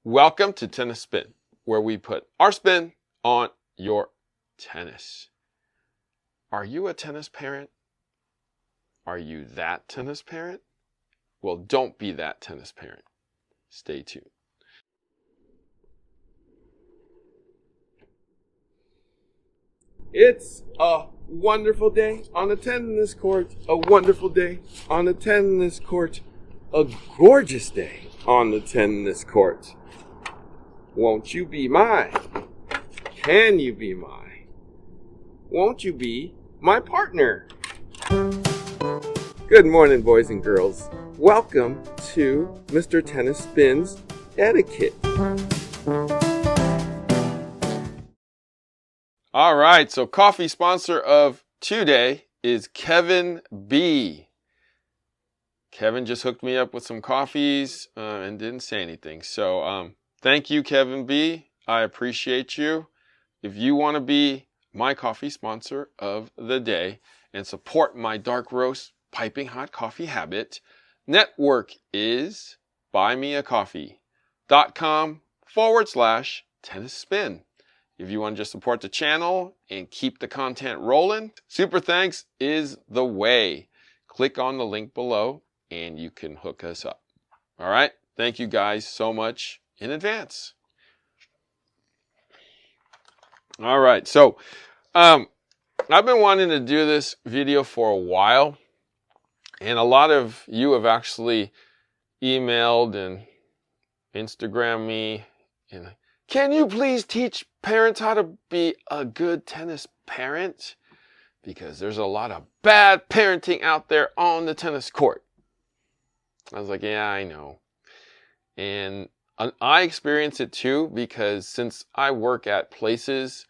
Welcome to Tennis Spin, where we put our spin on your tennis. Are you a tennis parent? Are you that tennis parent? Well, don't be that tennis parent. Stay tuned. It's a wonderful day on the tennis court. A wonderful day on the tennis court. A gorgeous day on the tennis court. Won't you be mine? Can you be mine? Won't you be my partner? Good morning, boys and girls. Welcome to Mr. Tennis Spin's Etiquette. All right, so coffee sponsor of today is Kevin B. Kevin just hooked me up with some coffees and didn't say anything. So thank you, Kevin B. I appreciate you. If you want to be my coffee sponsor of the day and support my dark roast piping hot coffee habit, network is buymeacoffee.com/tennis spin. If you want to just support the channel and keep the content rolling, super thanks is the way. Click on the link below and you can hook us up. All right. Thank you guys so much in advance. All right. So, I've been wanting to do this video for a while, and a lot of you have actually emailed and Instagrammed me and, can you please teach parents how to be a good tennis parent? Because there's a lot of bad parenting out there on the tennis court. I was like, yeah, I know. And I experience it too, because since I work at places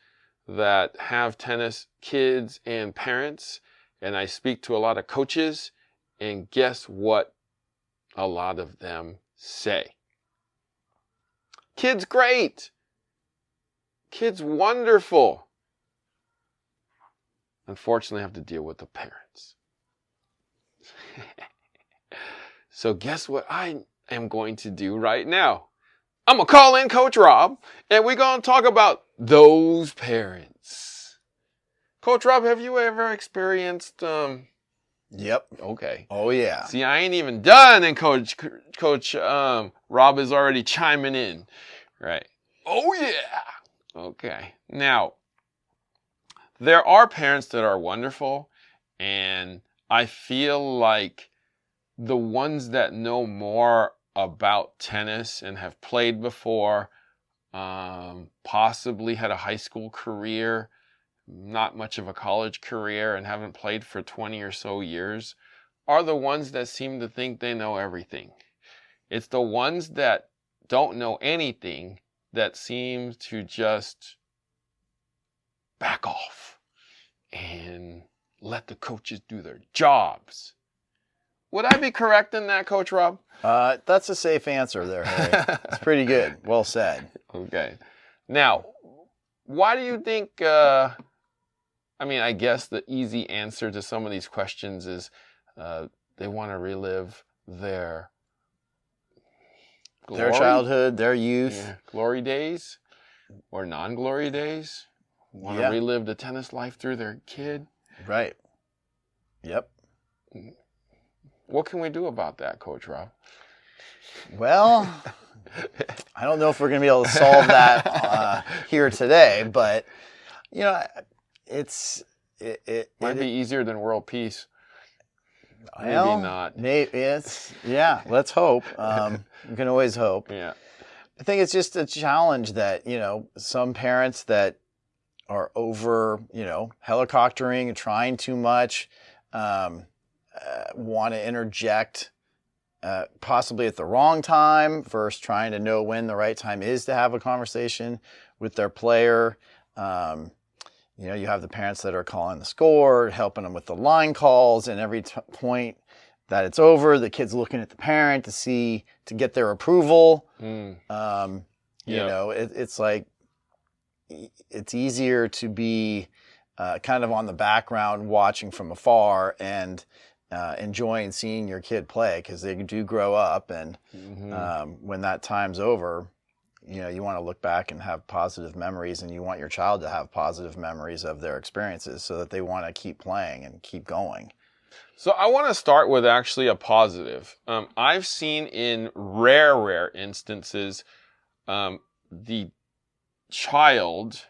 that have tennis kids and parents, and I speak to a lot of coaches, and guess what a lot of them say? Kid's great. Kid's wonderful. Unfortunately, I have to deal with the parents. So guess what I am going to do right now? I'm going to call in Coach Rob, and we're going to talk about those parents. Coach Rob, have you ever experienced... Yep. Okay. Oh, yeah. See, I ain't even done, and Coach Rob is already chiming in. Right. Oh, yeah. Okay. Now, there are parents that are wonderful, and I feel like the ones that know more about tennis and have played before, possibly had a high school career, not much of a college career, and haven't played for 20 or so years, are the ones that seem to think they know everything. It's the ones that don't know anything that seem to just back off and let the coaches do their jobs. Would I be correct in that, Coach Rob? That's a safe answer there, Harry. It's pretty good. Well said. Okay. Now, why do you think, I guess the easy answer to some of these questions is they want to relive their glory? Their childhood, their youth. Yeah, glory days or non-glory days. Want to relive the tennis life through their kid. Right. Yep. What can we do about that, Coach Rob? Well, I don't know if we're going to be able to solve that here today, but, it might be easier than world peace. Maybe not. Let's hope. We can always hope. Yeah. I think it's just a challenge that, some parents that are over, helicoptering and trying too much, want to interject possibly at the wrong time versus trying to know when the right time is to have a conversation with their player. You have the parents that are calling the score, helping them with the line calls, and every point that it's over, the kid's looking at the parent to get their approval. It's like, it's easier to be kind of on the background watching from afar and enjoying seeing your kid play, because they do grow up, and when that time's over, you want to look back and have positive memories, and you want your child to have positive memories of their experiences so that they want to keep playing and keep going. So I want to start with actually a positive. I've seen in rare instances, the child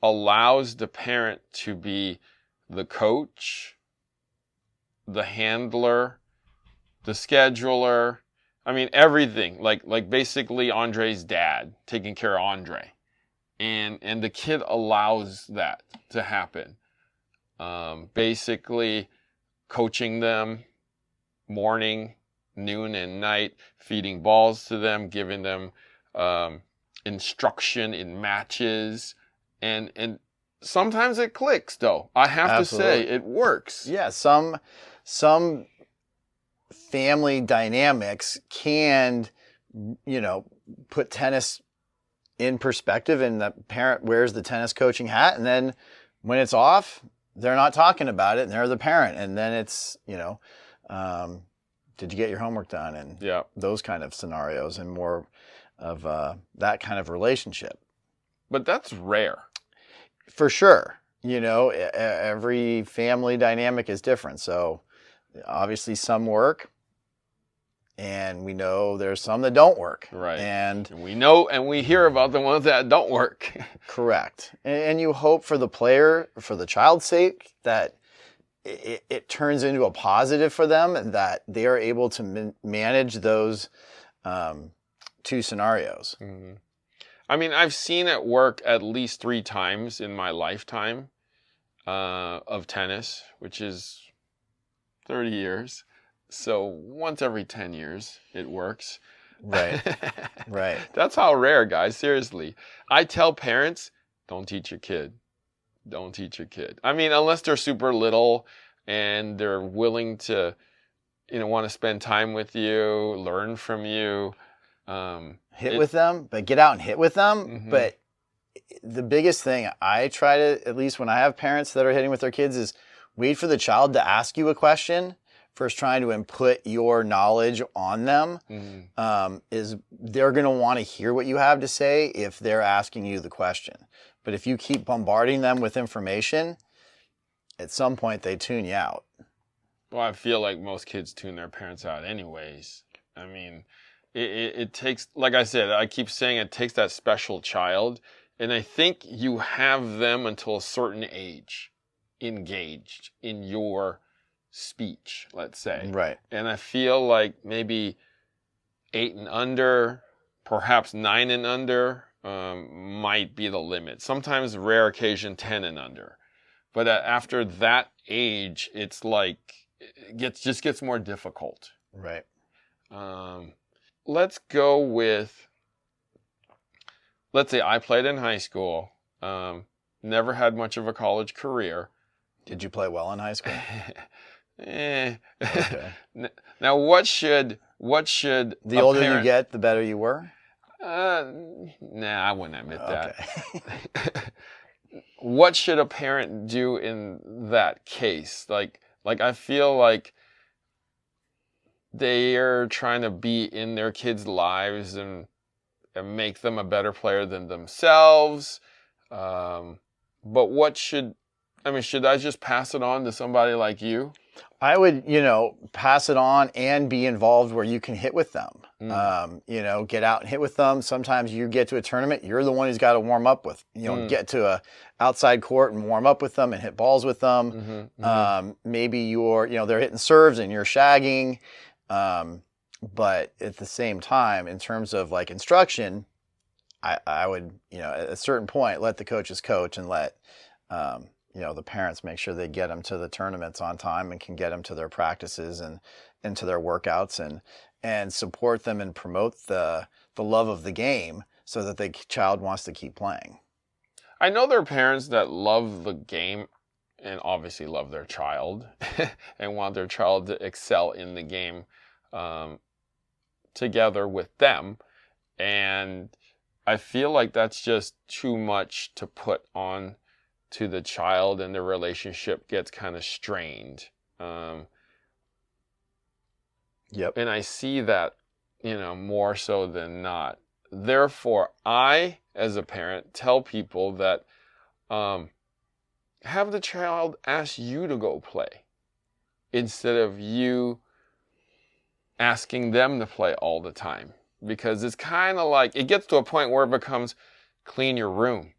allows the parent to be the coach, the handler, the scheduler. I mean, everything. Like basically Andre's dad taking care of Andre. And the kid allows that to happen. Basically coaching them morning, noon, and night, feeding balls to them, giving them instruction in matches, and sometimes it clicks. Though I have Absolutely. to say, it works. Yeah, some family dynamics can, put tennis in perspective, and the parent wears the tennis coaching hat, and then when it's off, they're not talking about it, and they're the parent, and then it's, did you get your homework done, and those kind of scenarios, and more of that kind of relationship. But that's rare. For sure. Every family dynamic is different, so obviously some work, and we know there's some that don't work. Right. And we know, and we hear about the ones that don't work. Correct. And you hope for the player, for the child's sake, that it turns into a positive for them, and that they are able to manage those two scenarios. Mm-hmm. I mean, I've seen it work at least 3 times in my lifetime of tennis, which is 30 years. So once every 10 years, it works. Right. Right. That's how rare, guys. Seriously. I tell parents, don't teach your kid. Don't teach your kid. I mean, unless they're super little and they're willing to, want to spend time with you, learn from you. Hit with them, but get out and hit with them. Mm-hmm. But the biggest thing I try to, at least when I have parents that are hitting with their kids, is wait for the child to ask you a question. First, trying to input your knowledge on them. Mm-hmm. Is they're going to want to hear what you have to say if they're asking you the question. But if you keep bombarding them with information, at some point they tune you out. Well, I feel like most kids tune their parents out anyways. I mean, it takes, like I said, I keep saying it takes that special child. And I think you have them until a certain age engaged in your speech, let's say. Right. And I feel like maybe 8 and under, perhaps 9 and under might be the limit. Sometimes, rare occasion, 10 and under. But after that age, it's like it just gets more difficult. Right. Let's go with, let's say I played in high school, never had much of a college career. Did you play well in high school? Okay. Now, what should the older you get, the better you were? Nah, I wouldn't admit that. Okay. What should a parent do in that case? Like I feel like they are trying to be in their kids' lives and make them a better player than themselves. But should I just pass it on to somebody like you? I would, pass it on and be involved where you can hit with them. Get out and hit with them. Sometimes you get to a tournament, you're the one who's got to warm up with, get to a outside court and warm up with them and hit balls with them. Mm-hmm, mm-hmm. Maybe they're hitting serves and you're shagging. But at the same time, in terms of like instruction, I would, at a certain point, let the coaches coach and let, the parents make sure they get them to the tournaments on time and can get them to their practices and into their workouts and support them and promote the love of the game so that the child wants to keep playing. I know there are parents that love the game and obviously love their child and want their child to excel in the game together with them. And I feel like that's just too much to put on to the child, and the relationship gets kind of strained. Yep. And I see that, more so than not. therefore, I, as a parent, tell people that have the child ask you to go play instead of you asking them to play all the time. Because it's kind of like, it gets to a point where it becomes clean your room.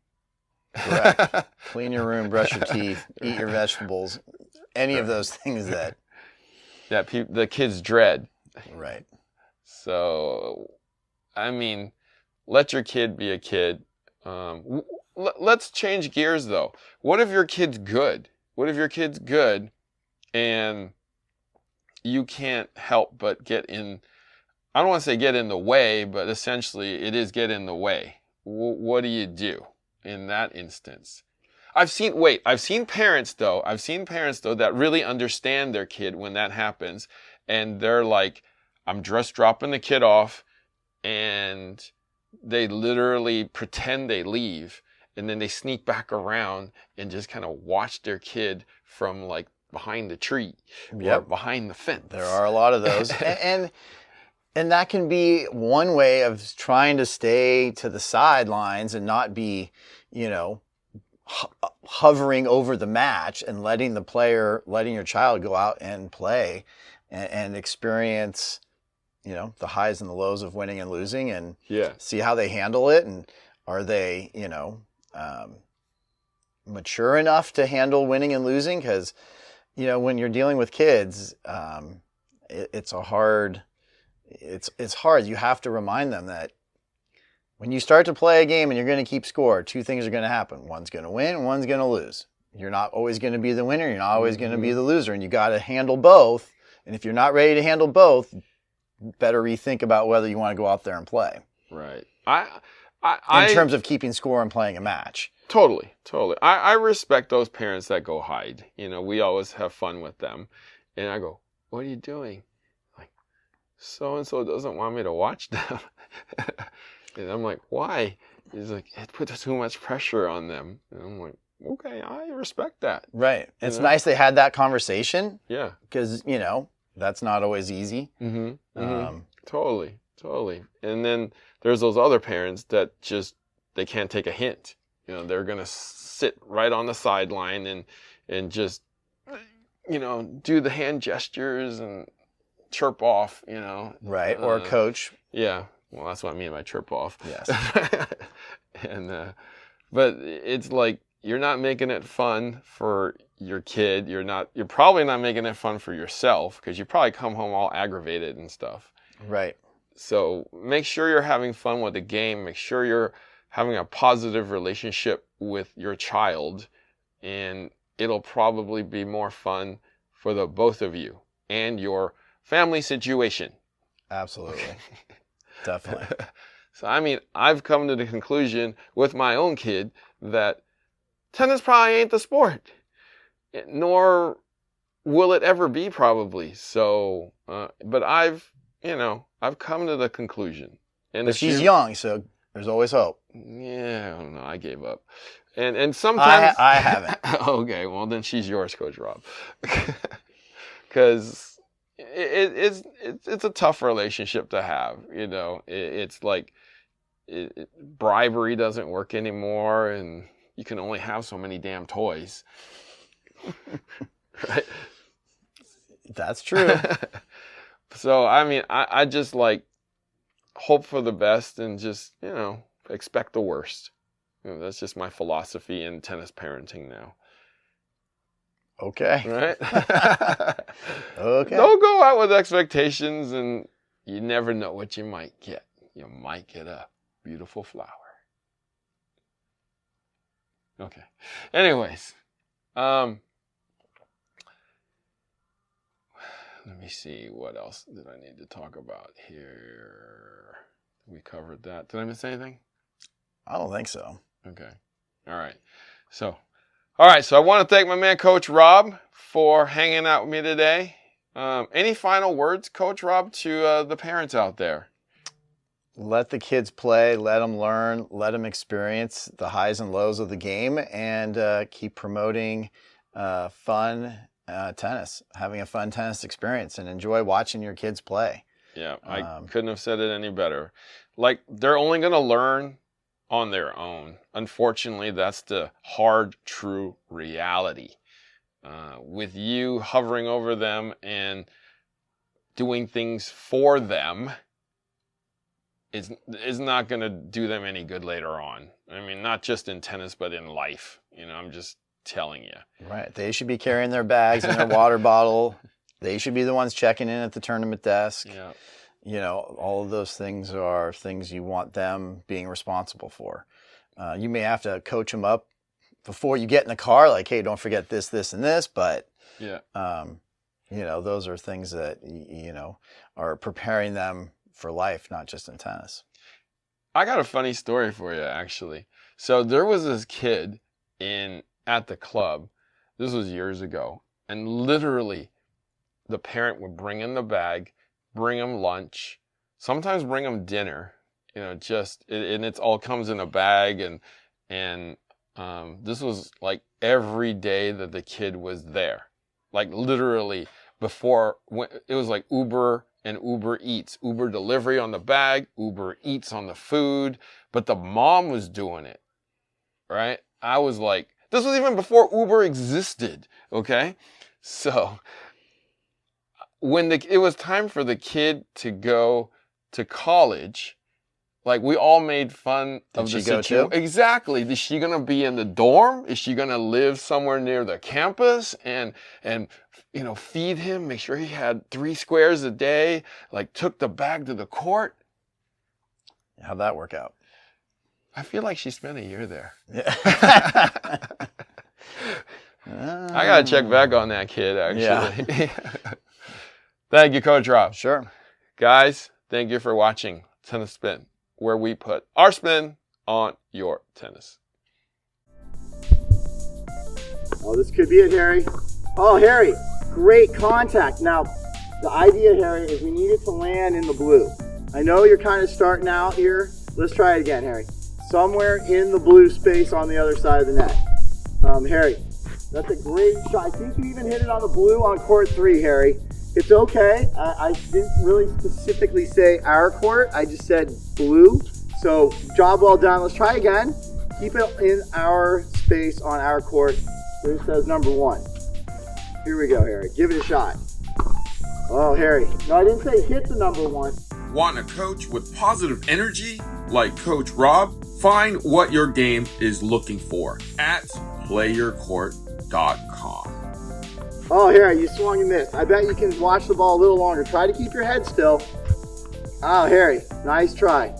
Correct. Clean your room, brush your teeth, eat your vegetables, any of those things that the kids dread. Right. So, I mean, let your kid be a kid. Let's change gears, though. What if your kid's good? What if your kid's good and you can't help but get in, I don't want to say get in the way, but essentially it is get in the way. What do you do in that instance? I've seen parents though that really understand their kid when that happens, and they're like, I'm just dropping the kid off, and they literally pretend they leave, and then they sneak back around and just kind of watch their kid from like behind the tree or behind the fence. There are a lot of those. And that can be one way of trying to stay to the sidelines and not be, hovering over the match and letting your child go out and play and experience, the highs and the lows of winning and losing, and see how they handle it. And are they, mature enough to handle winning and losing? Because, when you're dealing with kids, it's hard. You have to remind them that when you start to play a game and you're going to keep score, two things are going to happen. One's going to win, one's going to lose. You're not always going to be the winner. You're not always going to be the loser. And you got to handle both. And if you're not ready to handle both, better rethink about whether you want to go out there and play. Right. In terms of keeping score and playing a match. Totally. I respect those parents that go hide. We always have fun with them. And I go, what are you doing? Like, so-and-so doesn't want me to watch them. And I'm like, why? He's like, it puts too much pressure on them. And I'm like, okay, I respect that. Right. It's nice they had that conversation. Yeah. Because, that's not always easy. Totally. And then there's those other parents that just, they can't take a hint. They're going to sit right on the sideline and just, do the hand gestures and chirp off, Right. Or coach. Yeah. Well, that's what I mean by chirp off. Yes. And, but it's like, you're not making it fun for your kid. You're probably not making it fun for yourself, because you probably come home all aggravated and stuff. Right. So make sure you're having fun with the game. Make sure you're having a positive relationship with your child, and it'll probably be more fun for the both of you and your family situation. Absolutely. Definitely. So, I've come to the conclusion with my own kid that tennis probably ain't the sport, nor will it ever be probably. So, but I've come to the conclusion. But she's young, so there's always hope. Yeah, I don't know. I gave up. And sometimes... I haven't. Okay, well then she's yours, Coach Rob. Because it's a tough relationship to have. It's like bribery doesn't work anymore, and you can only have so many damn toys. Right? That's true. So, I just hope for the best and just, expect the worst. That's just my philosophy in tennis parenting now. Okay. Right? Okay. Don't go out with expectations, and you never know what you might get. You might get a beautiful flower. Okay. Anyways, let me see, what else did I need to talk about here? We covered that. Did I miss anything? I don't think so. Okay. All right. So I want to thank my man, Coach Rob, for hanging out with me today. Any final words, Coach Rob, to the parents out there? Let the kids play, let them learn, let them experience the highs and lows of the game, and keep promoting fun tennis, having a fun tennis experience, and enjoy watching your kids play. Yeah, I couldn't have said it any better. like they're only going to learn on their own. Unfortunately, that's the hard, true reality. With you hovering over them and doing things for them is not going to do them any good later on. I mean, not just in tennis, but in life. I'm just telling you. Right. They should be carrying their bags and their water bottle. They should be the ones checking in at the tournament desk. Yeah. All of those things are things you want them being responsible for. You may have to coach them up before you get in the car, like, hey, don't forget this, this, and this. But, yeah. Those are things that, are preparing them for life, not just in tennis. I got a funny story for you, actually. So there was this kid at the club. This was years ago. And literally, the parent would bring in the bag, bring him lunch, sometimes bring him dinner. And it all comes in a bag. And this was like every day that the kid was there. Like literally before, it was like Uber and Uber Eats. Uber delivery on the bag, Uber Eats on the food. But the mom was doing it, right? I was like, this was even before Uber existed, okay? So when it was time for the kid to go to college, like we all made fun of the situation. Exactly. Is she gonna be in the dorm? Is she gonna live somewhere near the campus and feed him, make sure he had 3 squares a day, like took the bag to the court? How'd that work out? I feel like she spent a year there. Yeah. I gotta check back on that kid, actually. Yeah. Thank you, Coach Rob. Sure. Guys, thank you for watching Tennis Spin, where we put our spin on your tennis. Oh, this could be it, Harry. Oh, Harry, great contact. Now, the idea, Harry, is we need it to land in the blue. I know you're kind of starting out here. Let's try it again, Harry. Somewhere in the blue space on the other side of the net. Harry, that's a great shot. I think you even hit it on the blue on court 3, Harry. It's okay. I didn't really specifically say our court. I just said blue. So job well done. Let's try again. Keep it in our space on our court. Here it says number 1. Here we go, Harry. Give it a shot. Oh, Harry. No, I didn't say hit the number 1. Want a coach with positive energy like Coach Rob? Find what your game is looking for at playyourcourt.com. Oh, Harry, you swung and missed. I bet you can watch the ball a little longer. Try to keep your head still. Oh, Harry, nice try.